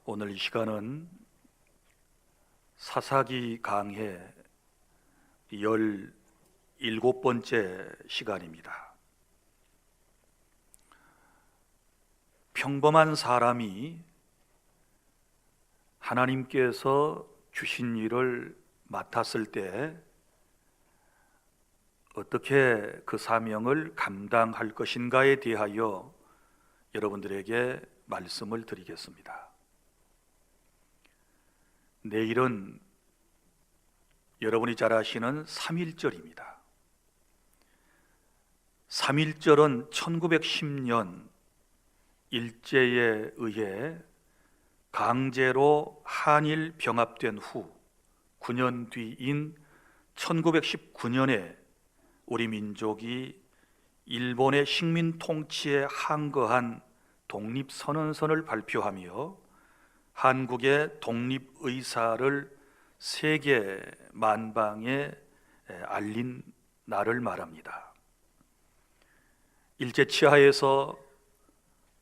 오늘 이 시간은 사사기 강해 17번째 시간입니다. 평범한 사람이 하나님께서 주신 일을 맡았을 때 어떻게 그 사명을 감당할 것인가에 대하여 여러분들에게 말씀을 드리겠습니다. 내일은 여러분이 잘 아시는 3.1절입니다. 3.1절은 1910년 일제에 의해 강제로 한일 병합된 후 9년 뒤인 1919년에 우리 민족이 일본의 식민 통치에 항거한 독립선언서를 발표하며 한국의 독립의사를 세계 만방에 알린 날을 말합니다. 일제치하에서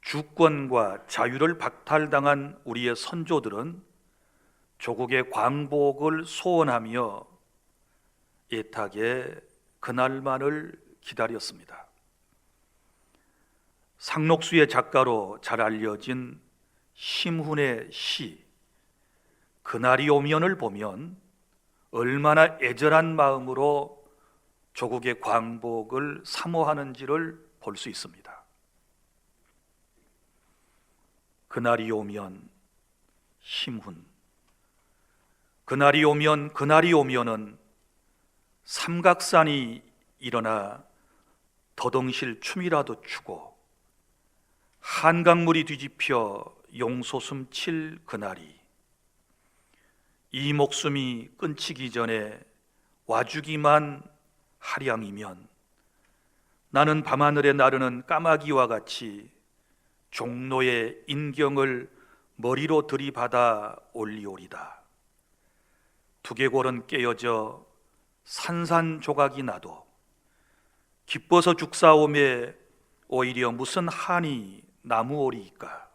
주권과 자유를 박탈당한 우리의 선조들은 조국의 광복을 소원하며 애타게 그날만을 기다렸습니다. 상록수의 작가로 잘 알려진 심훈의 시 그날이 오면을 보면 얼마나 애절한 마음으로 조국의 광복을 사모하는지를 볼 수 있습니다. 그날이 오면 심훈, 그날이 오면은 삼각산이 일어나 더덩실 춤이라도 추고 한강물이 뒤집혀 용솟음 칠 그날이 이 목숨이 끊기기 전에 와주기만 하량이면 나는 밤하늘에 나르는 까마귀와 같이 종로의 인경을 머리로 들이받아 올리오리다. 두개골은 깨어져 산산조각이 나도 기뻐서 죽사오매 오히려 무슨 한이 나무오리이까.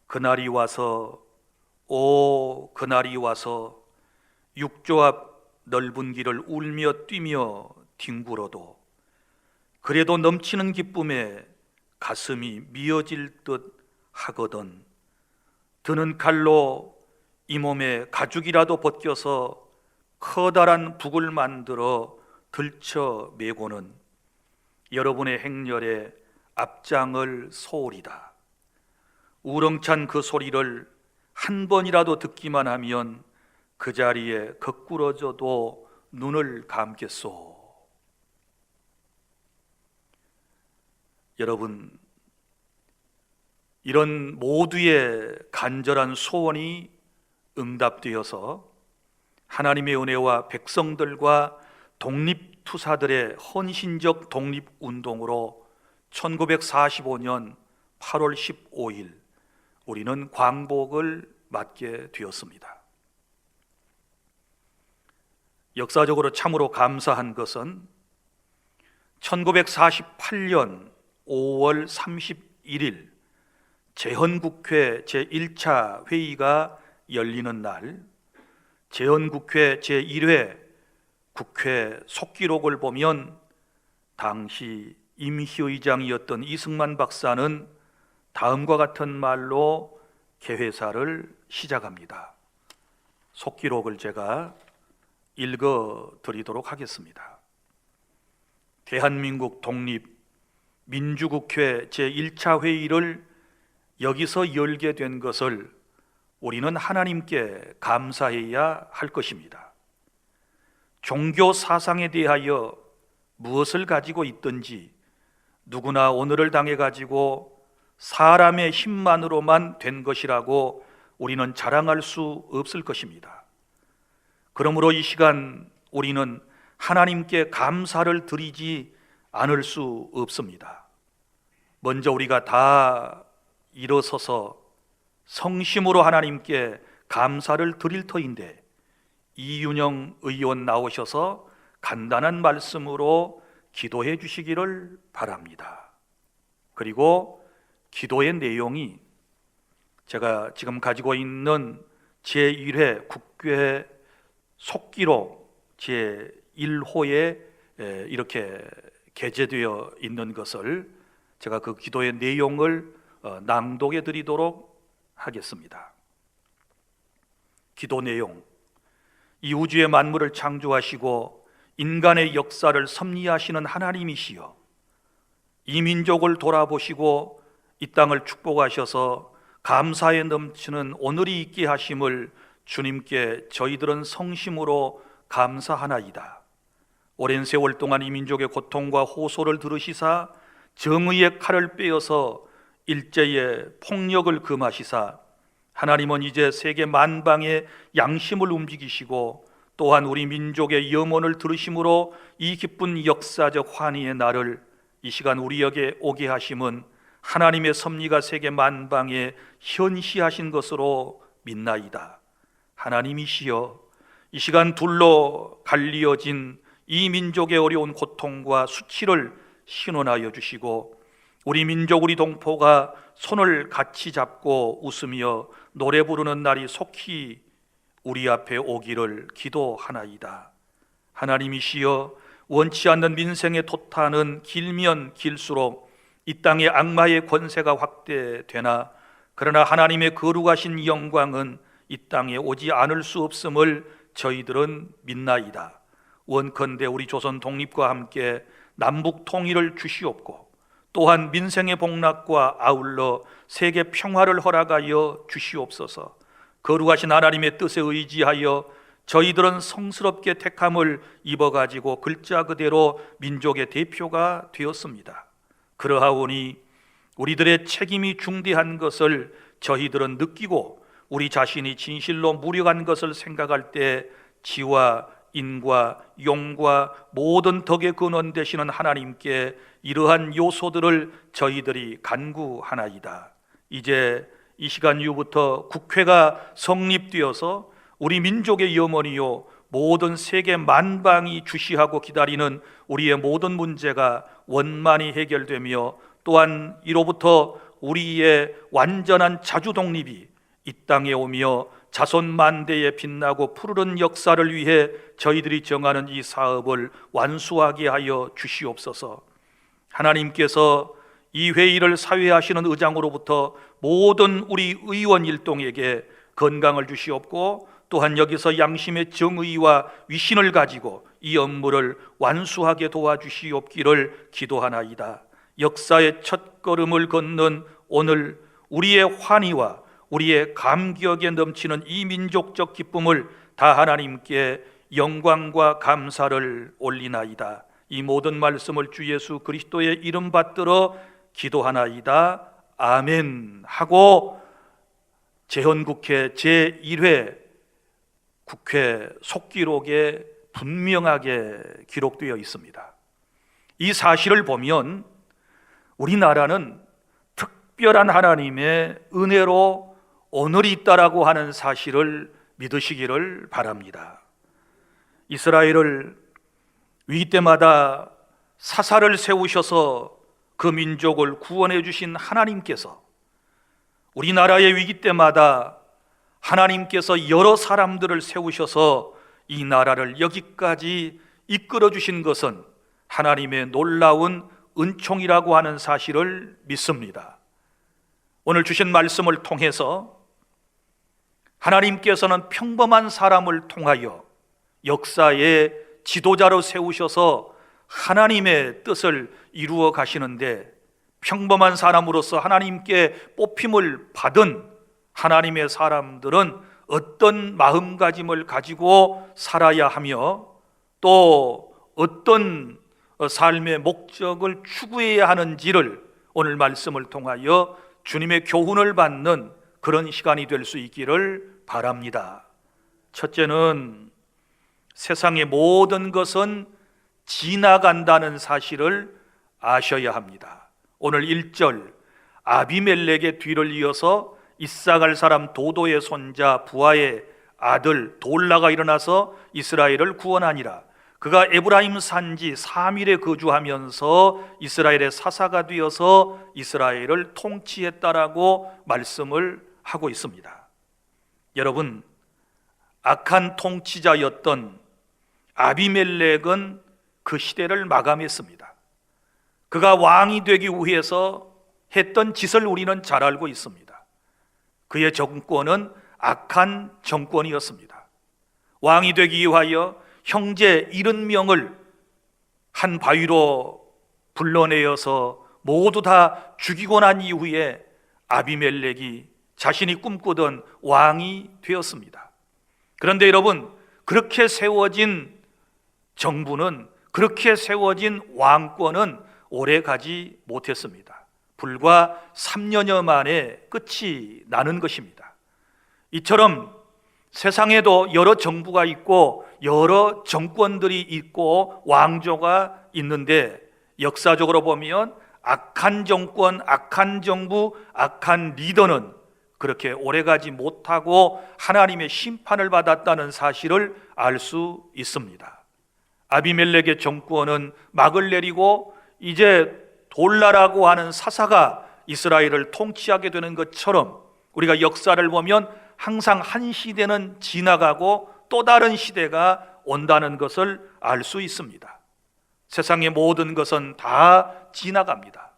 그날이 와서 그날이 와서 육조 앞 넓은 길을 울며 뛰며 뒹굴어도 그래도 넘치는 기쁨에 가슴이 미어질 듯 하거든. 드는 칼로 이 몸에 가죽이라도 벗겨서 커다란 북을 만들어 들쳐 매고는 여러분의 행렬에 앞장을 소리다. 우렁찬 그 소리를 한 번이라도 듣기만 하면 그 자리에 거꾸러져도 눈을 감겠소. 여러분, 이런 모두의 간절한 소원이 응답되어서 하나님의 은혜와 백성들과 독립투사들의 헌신적 독립운동으로 1945년 8월 15일 우리는 광복을 맞게 되었습니다. 역사적으로 참으로 감사한 것은 1948년 5월 31일 재헌국회 제1차 회의가 열리는 날, 재헌국회 제1회 국회 속기록을 보면 당시 임시의장이었던 이승만 박사는 다음과 같은 말로 개회사를 시작합니다. 속기록을 제가 읽어드리도록 하겠습니다. 대한민국 독립민주국회 제1차 회의를 여기서 열게 된 것을 우리는 하나님께 감사해야 할 것입니다. 종교 사상에 대하여 무엇을 가지고 있든지 누구나 오늘을 당해가지고 사람의 힘만으로만 된 것이라고 우리는 자랑할 수 없을 것입니다. 그러므로 이 시간 우리는 하나님께 감사를 드리지 않을 수 없습니다. 먼저 우리가 다 일어서서 성심으로 하나님께 감사를 드릴 터인데 이윤영 의원 나오셔서 간단한 말씀으로 기도해 주시기를 바랍니다. 그리고 기도의 내용이 제가 지금 가지고 있는 제1회 국회 속기록 제1호에 이렇게 게재되어 있는 것을 제가 그 기도의 내용을 낭독해 드리도록 하겠습니다. 기도 내용: 이 우주의 만물을 창조하시고 인간의 역사를 섭리하시는 하나님이시여, 이 민족을 돌아보시고 이 땅을 축복하셔서 감사에 넘치는 오늘이 있게 하심을 주님께 저희들은 성심으로 감사하나이다. 오랜 세월 동안 이 민족의 고통과 호소를 들으시사 정의의 칼을 빼어서 일제의 폭력을 금하시사 하나님은 이제 세계 만방의 양심을 움직이시고 또한 우리 민족의 염원을 들으심으로 이 기쁜 역사적 환희의 날을 이 시간 우리에게 오게 하심은 하나님의 섭리가 세계 만방에 현시하신 것으로 믿나이다. 하나님이시여, 이 시간 둘로 갈리어진 이 민족의 어려운 고통과 수치를 신원하여 주시고 우리 민족, 우리 동포가 손을 같이 잡고 웃으며 노래 부르는 날이 속히 우리 앞에 오기를 기도하나이다. 하나님이시여, 원치 않는 민생의 토탄은 길면 길수록 이 땅의 악마의 권세가 확대되나 그러나 하나님의 거룩하신 영광은 이 땅에 오지 않을 수 없음을 저희들은 믿나이다. 원컨대 우리 조선 독립과 함께 남북 통일을 주시옵고 또한 민생의 복락과 아울러 세계 평화를 허락하여 주시옵소서. 거룩하신 하나님의 뜻에 의지하여 저희들은 성스럽게 택함을 입어가지고 글자 그대로 민족의 대표가 되었습니다. 그러하오니 우리들의 책임이 중대한 것을 저희들은 느끼고 우리 자신이 진실로 무력한 것을 생각할 때 지와 인과 용과 모든 덕의 근원 되시는 하나님께 이러한 요소들을 저희들이 간구하나이다. 이제 이 시간 이후부터 국회가 성립되어서 우리 민족의 염원이요 모든 세계 만방이 주시하고 기다리는 우리의 모든 문제가 원만히 해결되며 또한 이로부터 우리의 완전한 자주 독립이 이 땅에 오며 자손 만대에 빛나고 푸르른 역사를 위해 저희들이 정하는 이 사업을 완수하게 하여 주시옵소서. 하나님께서 이 회의를 사회하시는 의장으로부터 모든 우리 의원 일동에게 건강을 주시옵고 또한 여기서 양심의 정의와 위신을 가지고 이 업무를 완수하게 도와주시옵기를 기도하나이다. 역사의 첫걸음을 걷는 오늘 우리의 환희와 우리의 감격에 넘치는 이 민족적 기쁨을 다 하나님께 영광과 감사를 올리나이다. 이 모든 말씀을 주 예수 그리스도의 이름 받들어 기도하나이다. 아멘 하고 재헌국회 제1회 국회 속기록에 분명하게 기록되어 있습니다. 이 사실을 보면 우리나라는 특별한 하나님의 은혜로 오늘이 있다라고 하는 사실을 믿으시기를 바랍니다. 이스라엘을 위기 때마다 사사를 세우셔서 그 민족을 구원해 주신 하나님께서 우리나라의 위기 때마다 하나님께서 여러 사람들을 세우셔서 이 나라를 여기까지 이끌어 주신 것은 하나님의 놀라운 은총이라고 하는 사실을 믿습니다. 오늘 주신 말씀을 통해서 하나님께서는 평범한 사람을 통하여 역사의 지도자로 세우셔서 하나님의 뜻을 이루어 가시는데 평범한 사람으로서 하나님께 뽑힘을 받은 하나님의 사람들은 어떤 마음가짐을 가지고 살아야 하며 또 어떤 삶의 목적을 추구해야 하는지를 오늘 말씀을 통하여 주님의 교훈을 받는 그런 시간이 될 수 있기를 바랍니다. 첫째는 세상의 모든 것은 지나간다는 사실을 아셔야 합니다. 오늘 1절 아비멜렉의 뒤를 이어서 이삭할 사람 도도의 손자 부하의 아들 돌라가 일어나서 이스라엘을 구원하니라. 그가 에브라임 산지 3일에 거주하면서 이스라엘의 사사가 되어서 이스라엘을 통치했다라고 말씀을 하고 있습니다. 여러분, 악한 통치자였던 아비멜렉은 그 시대를 마감했습니다. 그가 왕이 되기 위해서 했던 짓을 우리는 잘 알고 있습니다. 그의 정권은 악한 정권이었습니다. 왕이 되기 위하여 형제 70명을 한 바위로 불러내어서 모두 다 죽이고 난 이후에 아비멜렉이 자신이 꿈꾸던 왕이 되었습니다. 그런데 여러분, 그렇게 세워진 정부는, 그렇게 세워진 왕권은 오래 가지 못했습니다. 불과 3년여 만에 끝이 나는 것입니다. 이처럼 세상에도 여러 정부가 있고 여러 정권들이 있고 왕조가 있는데, 역사적으로 보면 악한 정권, 악한 정부, 악한 리더는 그렇게 오래가지 못하고 하나님의 심판을 받았다는 사실을 알 수 있습니다. 아비멜렉의 정권은 막을 내리고 이제 돌라라고 하는 사사가 이스라엘을 통치하게 되는 것처럼, 우리가 역사를 보면 항상 한 시대는 지나가고 또 다른 시대가 온다는 것을 알 수 있습니다. 세상의 모든 것은 다 지나갑니다.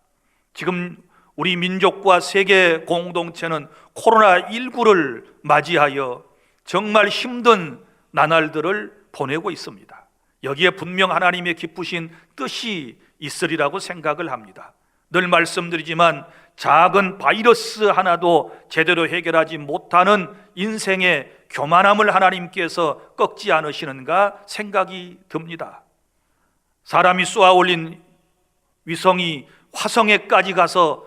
지금 우리 민족과 세계 공동체는 코로나19를 맞이하여 정말 힘든 나날들을 보내고 있습니다. 여기에 분명 하나님의 기쁘신 뜻이 있으리라고 생각을 합니다. 늘 말씀드리지만 작은 바이러스 하나도 제대로 해결하지 못하는 인생의 교만함을 하나님께서 꺾지 않으시는가 생각이 듭니다. 사람이 쏘아 올린 위성이 화성에까지 가서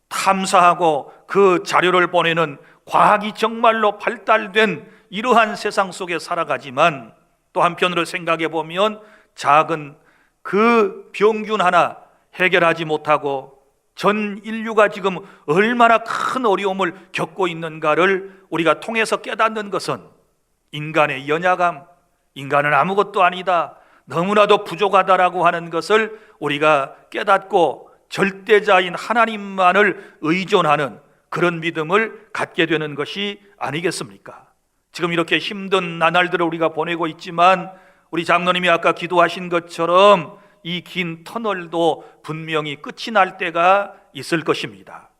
탐사하고 그 자료를 보내는 과학이 정말로 발달된 이러한 세상 속에 살아가지만, 또 한편으로 생각해 보면 작은 그 병균 하나 해결하지 못하고 전 인류가 지금 얼마나 큰 어려움을 겪고 있는가를 우리가 통해서 깨닫는 것은, 인간의 연약함, 인간은 아무것도 아니다, 너무나도 부족하다라고 하는 것을 우리가 깨닫고 절대자인 하나님만을 의존하는 그런 믿음을 갖게 되는 것이 아니겠습니까? 지금 이렇게 힘든 나날들을 우리가 보내고 있지만, 우리 장로님이 아까 기도하신 것처럼 이 긴 터널도 분명히 끝이 날 때가 있을 것입니다.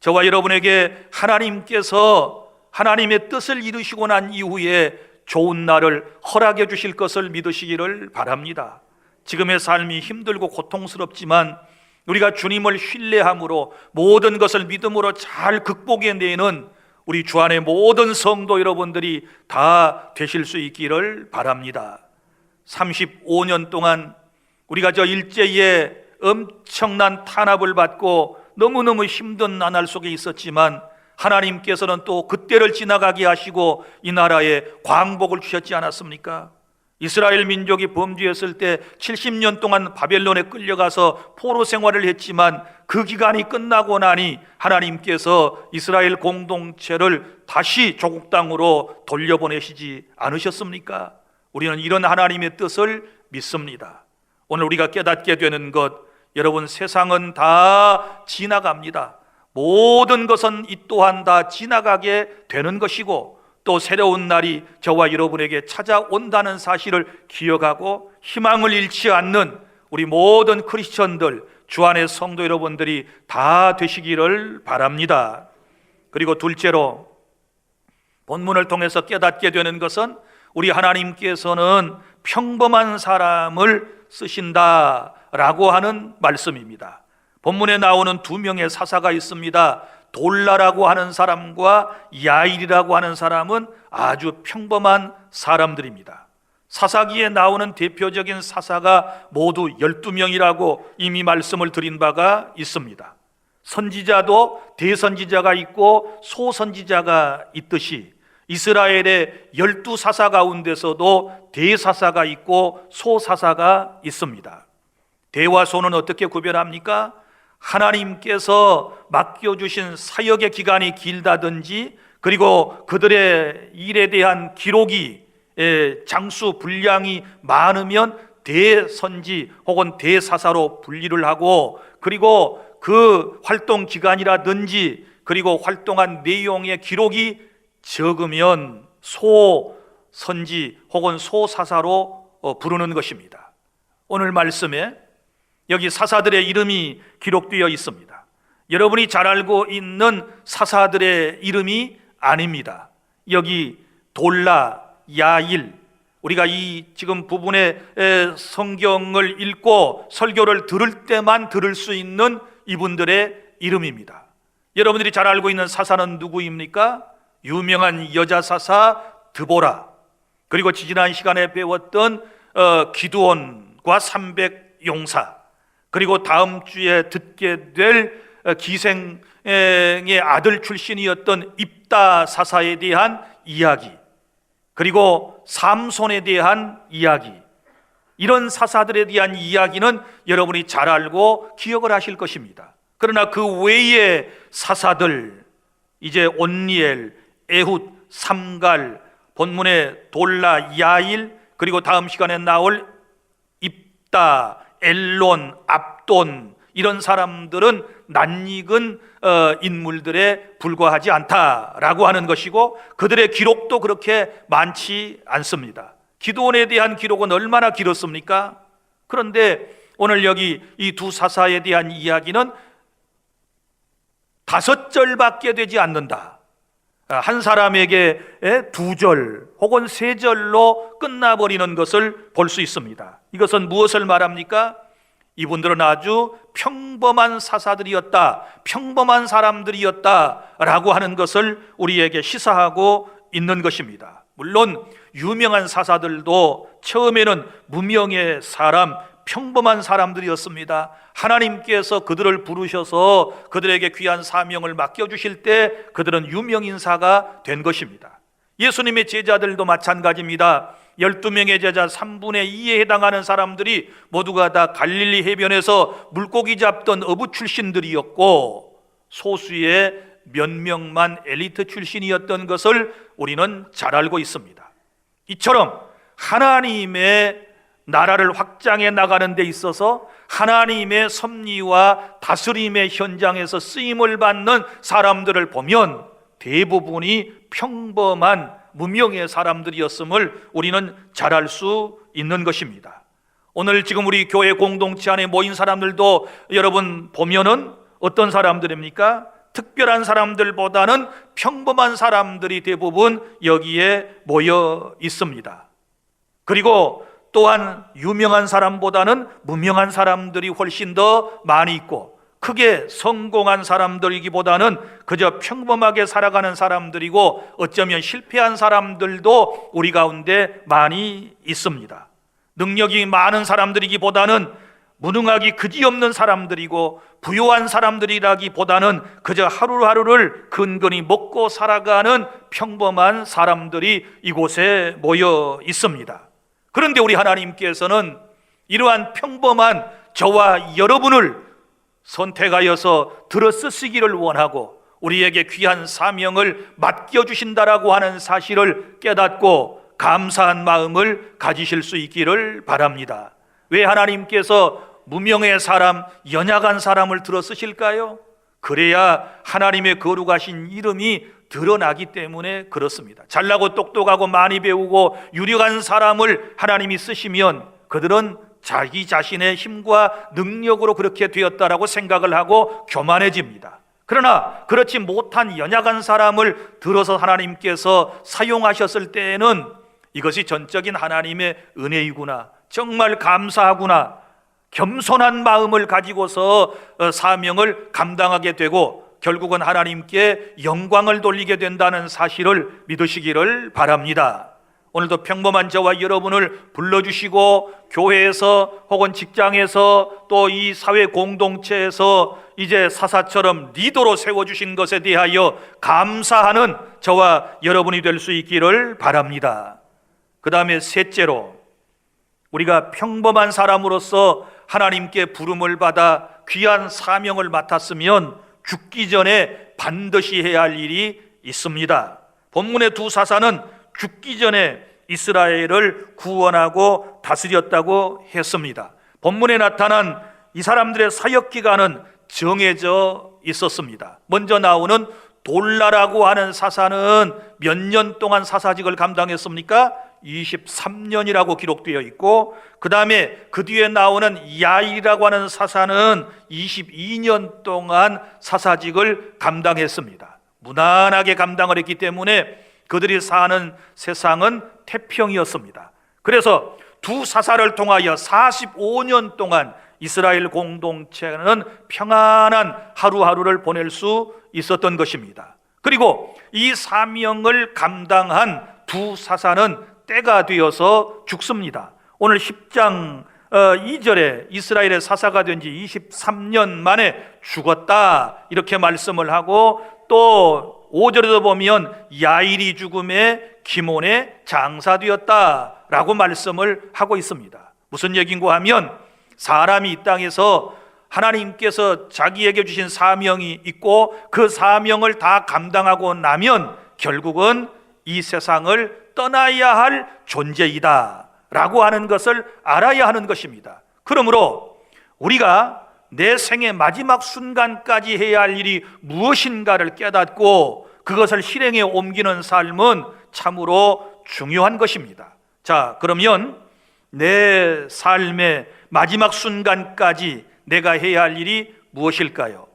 저와 여러분에게 하나님께서 하나님의 뜻을 이루시고 난 이후에 좋은 날을 허락해 주실 것을 믿으시기를 바랍니다. 지금의 삶이 힘들고 고통스럽지만 우리가 주님을 신뢰함으로 모든 것을 믿음으로 잘 극복해내는 우리 주 안의 모든 성도 여러분들이 다 되실 수 있기를 바랍니다. 35년 동안 우리가 저 일제에 엄청난 탄압을 받고 너무너무 힘든 나날 속에 있었지만, 하나님께서는 또 그때를 지나가게 하시고 이 나라에 광복을 주셨지 않았습니까? 이스라엘 민족이 범죄했을 때 70년 동안 바벨론에 끌려가서 포로 생활을 했지만, 그 기간이 끝나고 나니 하나님께서 이스라엘 공동체를 다시 조국 땅으로 돌려보내시지 않으셨습니까? 우리는 이런 하나님의 뜻을 믿습니다. 오늘 우리가 깨닫게 되는 것, 여러분, 세상은 다 지나갑니다. 모든 것은 이 또한 다 지나가게 되는 것이고, 또 새로운 날이 저와 여러분에게 찾아온다는 사실을 기억하고 희망을 잃지 않는 우리 모든 크리스천들, 주 안의 성도 여러분들이 다 되시기를 바랍니다. 그리고 둘째로, 본문을 통해서 깨닫게 되는 것은 우리 하나님께서는 평범한 사람을 쓰신다라고 하는 말씀입니다. 본문에 나오는 두 명의 사사가 있습니다. 돌라라고 하는 사람과 야일이라고 하는 사람은 아주 평범한 사람들입니다. 사사기에 나오는 대표적인 사사가 모두 12명이라고 이미 말씀을 드린 바가 있습니다. 선지자도 대선지자가 있고 소선지자가 있듯이 이스라엘의 12사사 가운데서도 대사사가 있고 소사사가 있습니다. 대와 소는 어떻게 구별합니까? 하나님께서 맡겨주신 사역의 기간이 길다든지, 그리고 그들의 일에 대한 기록이 장수 분량이 많으면 대선지 혹은 대사사로 분리를 하고, 그리고 그 활동 기간이라든지 그리고 활동한 내용의 기록이 적으면 소선지 혹은 소사사로 부르는 것입니다. 오늘 말씀에 여기 사사들의 이름이 기록되어 있습니다. 여러분이 잘 알고 있는 사사들의 이름이 아닙니다. 여기 돌라, 야일, 우리가 이 지금 부분의 성경을 읽고 설교를 들을 때만 들을 수 있는 이분들의 이름입니다. 여러분들이 잘 알고 있는 사사는 누구입니까? 유명한 여자 사사 드보라, 그리고 지난 시간에 배웠던 기드온과 300용사, 그리고 다음 주에 듣게 될 기생의 아들 출신이었던 입다 사사에 대한 이야기, 그리고 삼손에 대한 이야기, 이런 사사들에 대한 이야기는 여러분이 잘 알고 기억을 하실 것입니다. 그러나 그 외의 사사들, 이제 온니엘, 에훗, 삼갈, 본문의 돌라, 야일, 그리고 다음 시간에 나올 입다, 엘론, 압돈, 이런 사람들은 낯익은 인물들에 불과하지 않다라고 하는 것이고, 그들의 기록도 그렇게 많지 않습니다. 기드온에 대한 기록은 얼마나 길었습니까? 그런데 오늘 여기 이 두 사사에 대한 이야기는 5절밖에 되지 않는다. 한 사람에게 2절 혹은 3절로 끝나버리는 것을 볼 수 있습니다. 이것은 무엇을 말합니까? 이분들은 아주 평범한 사사들이었다, 평범한 사람들이었다라고 하는 것을 우리에게 시사하고 있는 것입니다. 물론 유명한 사사들도 처음에는 무명의 사람, 평범한 사람들이었습니다. 하나님께서 그들을 부르셔서 그들에게 귀한 사명을 맡겨주실 때 그들은 유명인사가 된 것입니다. 예수님의 제자들도 마찬가지입니다. 12명의 제자 3분의 2에 해당하는 사람들이 모두가 다 갈릴리 해변에서 물고기 잡던 어부 출신들이었고, 소수의 몇 명만 엘리트 출신이었던 것을 우리는 잘 알고 있습니다. 이처럼 하나님의 나라를 확장해 나가는 데 있어서 하나님의 섭리와 다스림의 현장에서 쓰임을 받는 사람들을 보면 대부분이 평범한 무명의 사람들이었음을 우리는 잘 알 수 있는 것입니다. 오늘 지금 우리 교회 공동체 안에 모인 사람들도 여러분 보면은 어떤 사람들입니까? 특별한 사람들보다는 평범한 사람들이 대부분 여기에 모여 있습니다. 그리고 또한 유명한 사람보다는 무명한 사람들이 훨씬 더 많이 있고, 크게 성공한 사람들이기보다는 그저 평범하게 살아가는 사람들이고, 어쩌면 실패한 사람들도 우리 가운데 많이 있습니다. 능력이 많은 사람들이기보다는 무능하기 그지없는 사람들이고, 부유한 사람들이라기보다는 그저 하루하루를 근근히 먹고 살아가는 평범한 사람들이 이곳에 모여 있습니다. 그런데 우리 하나님께서는 이러한 평범한 저와 여러분을 선택하여서 들어쓰시기를 원하고 우리에게 귀한 사명을 맡겨주신다라고 하는 사실을 깨닫고 감사한 마음을 가지실 수 있기를 바랍니다. 왜 하나님께서 무명의 사람, 연약한 사람을 들어쓰실까요? 그래야 하나님의 거룩하신 이름이 드러나기 때문에 그렇습니다. 잘나고 똑똑하고 많이 배우고 유력한 사람을 하나님이 쓰시면 그들은 자기 자신의 힘과 능력으로 그렇게 되었다라고 생각을 하고 교만해집니다. 그러나 그렇지 못한 연약한 사람을 들어서 하나님께서 사용하셨을 때에는 이것이 전적인 하나님의 은혜이구나, 정말 감사하구나, 겸손한 마음을 가지고서 사명을 감당하게 되고 결국은 하나님께 영광을 돌리게 된다는 사실을 믿으시기를 바랍니다. 오늘도 평범한 저와 여러분을 불러주시고 교회에서 혹은 직장에서 또 이 사회 공동체에서 이제 사사처럼 리더로 세워주신 것에 대하여 감사하는 저와 여러분이 될 수 있기를 바랍니다. 그 다음에 셋째로, 우리가 평범한 사람으로서 하나님께 부름을 받아 귀한 사명을 맡았으면 죽기 전에 반드시 해야 할 일이 있습니다. 본문의 두 사사는 죽기 전에 이스라엘을 구원하고 다스렸다고 했습니다. 본문에 나타난 이 사람들의 사역 기간은 정해져 있었습니다. 먼저 나오는 돌라라고 하는 사사는 몇 년 동안 사사직을 감당했습니까? 23년이라고 기록되어 있고, 그 다음에 그 뒤에 나오는 야일이라고 하는 사사는 22년 동안 사사직을 감당했습니다. 무난하게 감당을 했기 때문에 그들이 사는 세상은 태평이었습니다. 그래서 두 사사를 통하여 45년 동안 이스라엘 공동체는 평안한 하루하루를 보낼 수 있었던 것입니다. 그리고 이 사명을 감당한 두 사사는 때가 되어서 죽습니다. 오늘 10장 2절에 이스라엘의 사사가 된 지 23년 만에 죽었다 이렇게 말씀을 하고, 또 5절에도 보면 야일이 죽음에 기몬에 장사되었다라고 말씀을 하고 있습니다. 무슨 얘기인가 하면, 사람이 이 땅에서 하나님께서 자기에게 주신 사명이 있고 그 사명을 다 감당하고 나면 결국은 이 세상을 떠나야 할 존재이다 라고 하는 것을 알아야 하는 것입니다. 그러므로 우리가 내 생의 마지막 순간까지 해야 할 일이 무엇인가를 깨닫고 그것을 실행에 옮기는 삶은 참으로 중요한 것입니다. 자, 그러면 내 삶의 마지막 순간까지 내가 해야 할 일이 무엇일까요?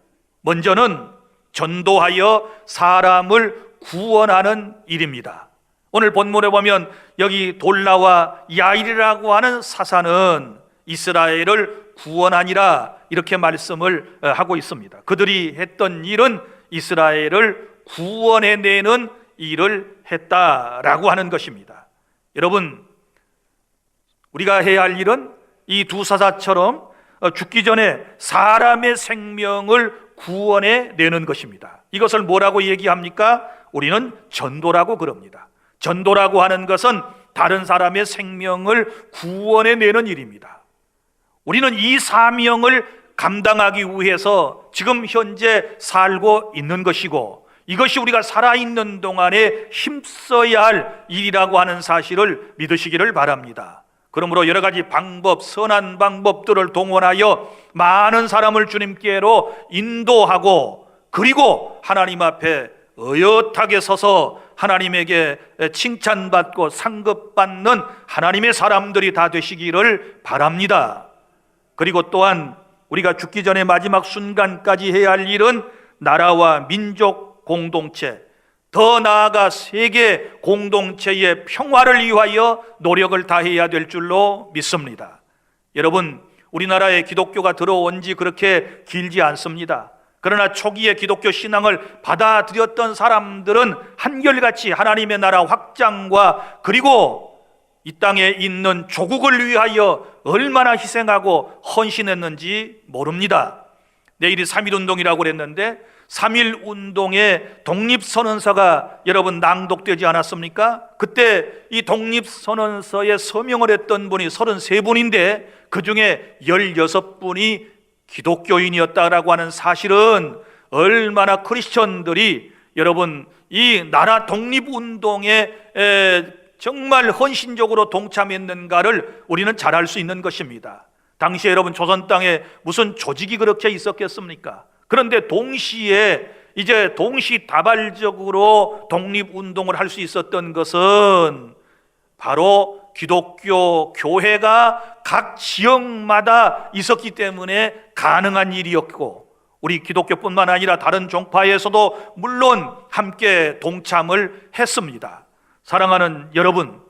먼저는 전도하여 사람을 구원하는 일입니다. 오늘 본문에 보면 여기 돌라와 야일이라고 하는 사사는 이스라엘을 구원하니라 이렇게 말씀을 하고 있습니다. 그들이 했던 일은 이스라엘을 구원해내는 일을 했다라고 하는 것입니다. 여러분, 우리가 해야 할 일은 이 두 사사처럼 죽기 전에 사람의 생명을 구원해내는 것입니다. 이것을 뭐라고 얘기합니까? 우리는 전도라고 그럽니다. 전도라고 하는 것은 다른 사람의 생명을 구원해내는 일입니다. 우리는 이 사명을 감당하기 위해서 지금 현재 살고 있는 것이고, 이것이 우리가 살아있는 동안에 힘써야 할 일이라고 하는 사실을 믿으시기를 바랍니다. 그러므로 여러 가지 방법, 선한 방법들을 동원하여 많은 사람을 주님께로 인도하고, 그리고 하나님 앞에 의젓하게 서서 하나님에게 칭찬받고 상급받는 하나님의 사람들이 다 되시기를 바랍니다. 그리고 또한 우리가 죽기 전에 마지막 순간까지 해야 할 일은 나라와 민족 공동체, 더 나아가 세계 공동체의 평화를 위하여 노력을 다해야 될 줄로 믿습니다. 여러분, 우리나라에 기독교가 들어온 지 그렇게 길지 않습니다. 그러나 초기에 기독교 신앙을 받아들였던 사람들은 한결같이 하나님의 나라 확장과 그리고 이 땅에 있는 조국을 위하여 얼마나 희생하고 헌신했는지 모릅니다. 내일이 3.1운동이라고 그랬는데 3.1운동의 독립선언서가 여러분 낭독되지 않았습니까? 그때 이 독립선언서에 서명을 했던 분이 33분인데 그 중에 16분이 기독교인이었다라고 하는 사실은 얼마나 크리스천들이 여러분 이 나라 독립운동에 정말 헌신적으로 동참했는가를 우리는 잘 알 수 있는 것입니다. 당시에 여러분 조선 땅에 무슨 조직이 그렇게 있었겠습니까? 그런데 동시에 이제 동시다발적으로 독립운동을 할 수 있었던 것은 바로 기독교 교회가 각 지역마다 있었기 때문에 가능한 일이었고, 우리 기독교뿐만 아니라 다른 종파에서도 물론 함께 동참을 했습니다. 사랑하는 여러분,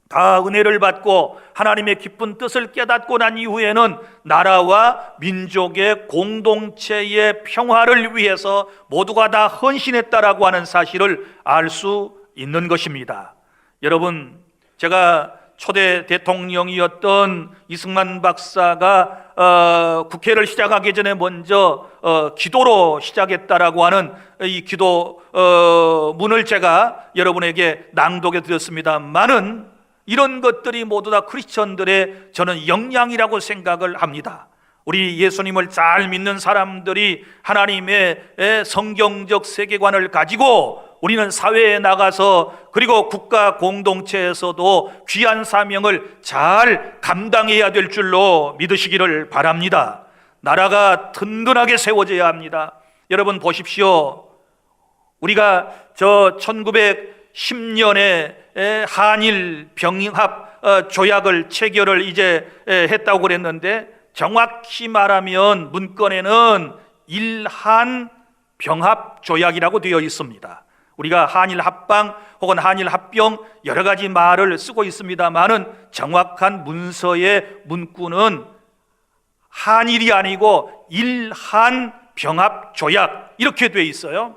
다 은혜를 받고 하나님의 깊은 뜻을 깨닫고 난 이후에는 나라와 민족의 공동체의 평화를 위해서 모두가 다 헌신했다라고 하는 사실을 알 수 있는 것입니다. 여러분, 제가 초대 대통령이었던 이승만 박사가 국회를 시작하기 전에 먼저 기도로 시작했다라고 하는 이 기도 문을 제가 여러분에게 낭독해 드렸습니다만은 이런 것들이 모두 다 크리스천들의 저는 역량이라고 생각을 합니다. 우리 예수님을 잘 믿는 사람들이 하나님의 성경적 세계관을 가지고 우리는 사회에 나가서 그리고 국가 공동체에서도 귀한 사명을 잘 감당해야 될 줄로 믿으시기를 바랍니다. 나라가 든든하게 세워져야 합니다. 여러분 보십시오. 우리가 저 1910년에 한일 병합 조약을 체결을 이제 했다고 그랬는데, 정확히 말하면 문건에는 일한 병합 조약이라고 되어 있습니다. 우리가 한일 합방 혹은 한일 합병 여러 가지 말을 쓰고 있습니다만은 정확한 문서의 문구는 한일이 아니고 일한 병합 조약 이렇게 되어 있어요.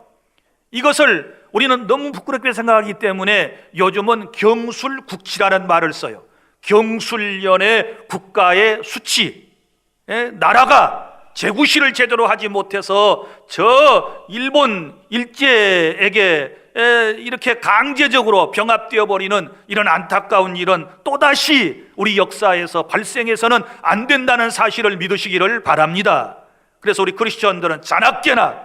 이것을 우리는 너무 부끄럽게 생각하기 때문에 요즘은 경술국치라는 말을 써요. 경술련의 국가의 수치. 나라가 재구시를 제대로 하지 못해서 저 일본 일제에게 이렇게 강제적으로 병합되어 버리는 이런 안타까운 일은 또다시 우리 역사에서 발생해서는 안 된다는 사실을 믿으시기를 바랍니다. 그래서 우리 크리스천들은 자나깨나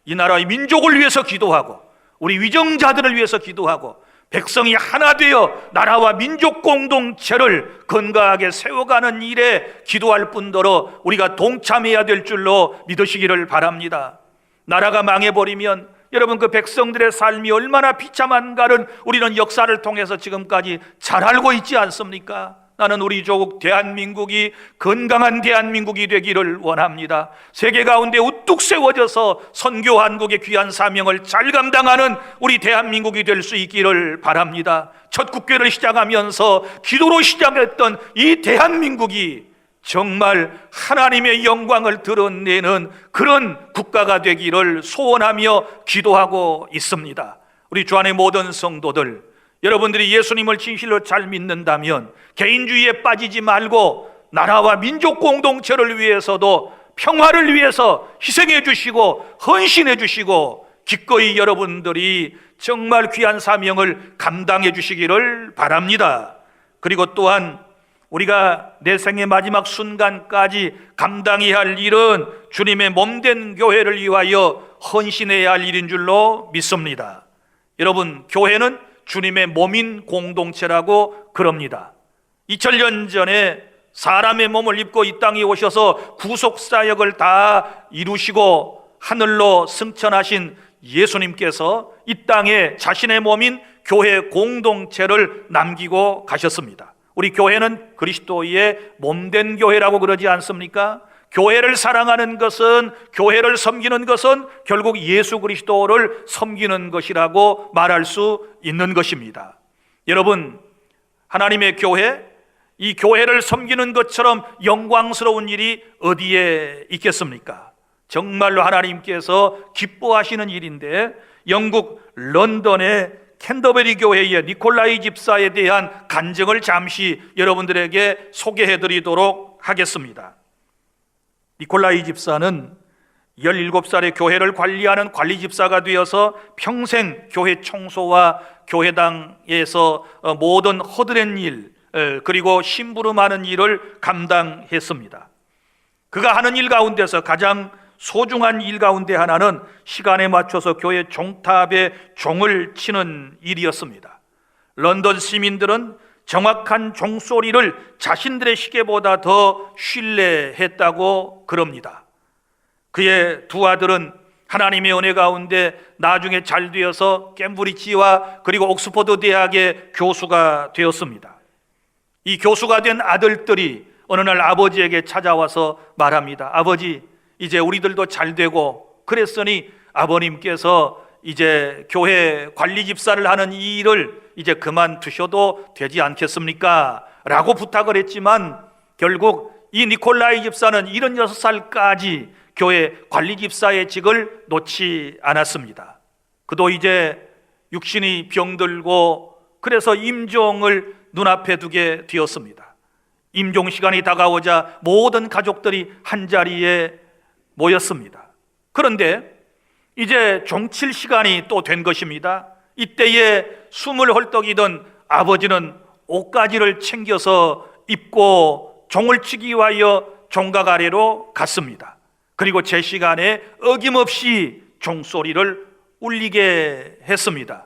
이 나라의 민족을 위해서 기도하고 우리 위정자들을 위해서 기도하고 백성이 하나 되어 나라와 민족 공동체를 건강하게 세워가는 일에 기도할 뿐더러 우리가 동참해야 될 줄로 믿으시기를 바랍니다. 나라가 망해버리면 여러분 그 백성들의 삶이 얼마나 비참한가를 우리는 역사를 통해서 지금까지 잘 알고 있지 않습니까? 나는 우리 조국 대한민국이 건강한 대한민국이 되기를 원합니다. 세계 가운데 우뚝 세워져서 선교 한국의 귀한 사명을 잘 감당하는 우리 대한민국이 될 수 있기를 바랍니다. 첫 국회를 시작하면서 기도로 시작했던 이 대한민국이 정말 하나님의 영광을 드러내는 그런 국가가 되기를 소원하며 기도하고 있습니다. 우리 주 안의 모든 성도들, 여러분들이 예수님을 진실로 잘 믿는다면 개인주의에 빠지지 말고 나라와 민족 공동체를 위해서도 평화를 위해서 희생해 주시고 헌신해 주시고 기꺼이 여러분들이 정말 귀한 사명을 감당해 주시기를 바랍니다. 그리고 또한 우리가 내 생의 마지막 순간까지 감당해야 할 일은 주님의 몸된 교회를 위하여 헌신해야 할 일인 줄로 믿습니다. 여러분, 교회는 주님의 몸인 공동체라고 그럽니다. 2000년 전에 사람의 몸을 입고 이 땅에 오셔서 구속사역을 다 이루시고 하늘로 승천하신 예수님께서 이 땅에 자신의 몸인 교회 공동체를 남기고 가셨습니다. 우리 교회는 그리스도의 몸된 교회라고 그러지 않습니까? 교회를 사랑하는 것은, 교회를 섬기는 것은 결국 예수 그리스도를 섬기는 것이라고 말할 수 있는 것입니다. 여러분, 하나님의 교회, 이 교회를 섬기는 것처럼 영광스러운 일이 어디에 있겠습니까? 정말로 하나님께서 기뻐하시는 일인데, 영국 런던의 캔터베리 교회의 니콜라이 집사에 대한 간증을 잠시 여러분들에게 소개해 드리도록 하겠습니다. 니콜라이 집사는 17살에 교회를 관리하는 관리 집사가 되어서 평생 교회 청소와 교회당에서 모든 허드렛 일 그리고 심부름하는 일을 감당했습니다. 그가 하는 일 가운데서 가장 소중한 일 가운데 하나는 시간에 맞춰서 교회 종탑에 종을 치는 일이었습니다. 런던 시민들은 정확한 종소리를 자신들의 시계보다 더 신뢰했다고 그럽니다. 그의 두 아들은 하나님의 은혜 가운데 나중에 잘 되어서 캠브리지와 그리고 옥스퍼드 대학의 교수가 되었습니다. 이 교수가 된 아들들이 어느 날 아버지에게 찾아와서 말합니다. 아버지, 이제 우리들도 잘 되고 그랬으니 아버님께서 이제 교회 관리 집사를 하는 이 일을 이제 그만두셔도 되지 않겠습니까? 라고 부탁을 했지만 결국 이 니콜라이 집사는 76살까지 교회 관리 집사의 직을 놓지 않았습니다. 그도 이제 육신이 병들고 그래서 임종을 눈앞에 두게 되었습니다. 임종 시간이 다가오자 모든 가족들이 한자리에 모였습니다. 그런데 이제 종칠 시간이 또 된 것입니다. 이때에 숨을 헐떡이던 아버지는 옷가지를 챙겨서 입고 종을 치기 위하여 종각 아래로 갔습니다. 그리고 제 시간에 어김없이 종소리를 울리게 했습니다.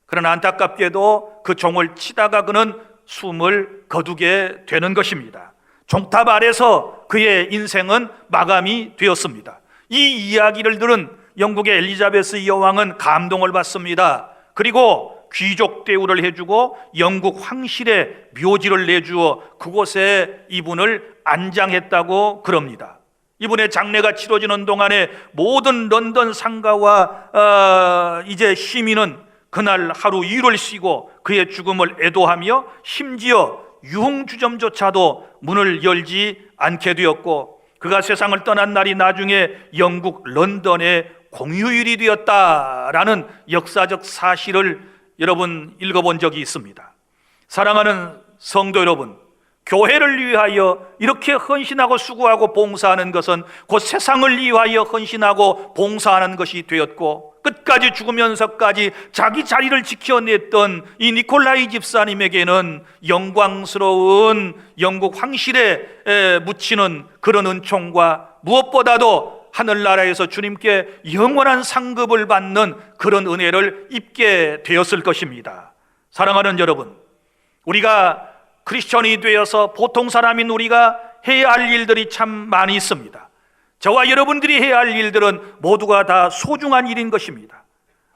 그러나 안타깝게도 그 종을 치다가 그는 숨을 거두게 되는 것입니다. 종탑 아래서 그의 인생은 마감이 되었습니다. 이 이야기를 들은 영국의 엘리자베스 여왕은 감동을 받습니다. 그리고 귀족 대우를 해주고 영국 황실의 묘지를 내주어 그곳에 이분을 안장했다고 그럽니다. 이분의 장례가 치러지는 동안에 모든 런던 상가와 이제 시민은 그날 하루 일을 쉬고 그의 죽음을 애도하며 심지어 유흥주점조차도 문을 열지 않게 되었고, 그가 세상을 떠난 날이 나중에 영국 런던의 공휴일이 되었다라는 역사적 사실을 여러분 읽어본 적이 있습니다. 사랑하는 성도 여러분, 교회를 위하여 이렇게 헌신하고 수고하고 봉사하는 것은 곧 세상을 위하여 헌신하고 봉사하는 것이 되었고, 끝까지 죽으면서까지 자기 자리를 지켜냈던 이 니콜라이 집사님에게는 영광스러운 영국 황실에 묻히는 그런 은총과 무엇보다도 하늘나라에서 주님께 영원한 상급을 받는 그런 은혜를 입게 되었을 것입니다. 사랑하는 여러분, 우리가 크리스천이 되어서 보통 사람인 우리가 해야 할 일들이 참 많이 있습니다. 저와 여러분들이 해야 할 일들은 모두가 다 소중한 일인 것입니다.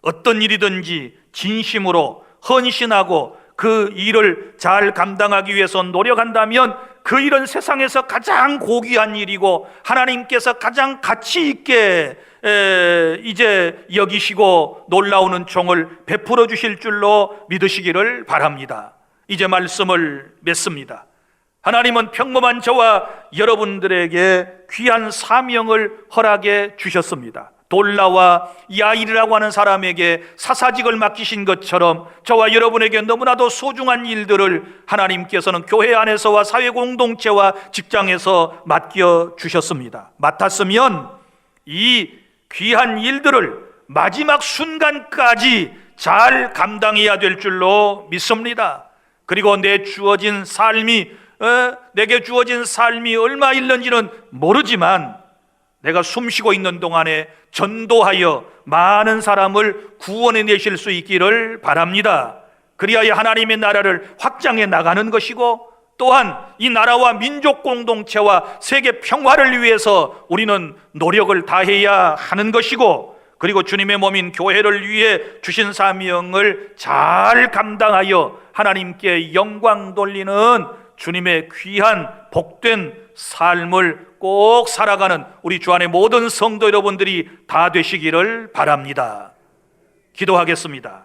어떤 일이든지 진심으로 헌신하고 그 일을 잘 감당하기 위해서 노력한다면 그 일은 세상에서 가장 고귀한 일이고 하나님께서 가장 가치 있게 이제 여기시고 놀라운 은총을 베풀어 주실 줄로 믿으시기를 바랍니다. 이제 말씀을 맺습니다. 하나님은 평범한 저와 여러분들에게 귀한 사명을 허락해 주셨습니다. 돌라와 야일이라고 하는 사람에게 사사직을 맡기신 것처럼 저와 여러분에게 너무나도 소중한 일들을 하나님께서는 교회 안에서와 사회 공동체와 직장에서 맡겨 주셨습니다. 맡았으면 이 귀한 일들을 마지막 순간까지 잘 감당해야 될 줄로 믿습니다. 그리고 내게 주어진 삶이 얼마 있는지는 모르지만 내가 숨쉬고 있는 동안에 전도하여 많은 사람을 구원해 내실 수 있기를 바랍니다. 그리하여 하나님의 나라를 확장해 나가는 것이고, 또한 이 나라와 민족 공동체와 세계 평화를 위해서 우리는 노력을 다해야 하는 것이고, 그리고 주님의 몸인 교회를 위해 주신 사명을 잘 감당하여 하나님께 영광 돌리는 주님의 귀한 복된 삶을 꼭 살아가는 우리 주 안의 모든 성도 여러분들이 다 되시기를 바랍니다. 기도하겠습니다.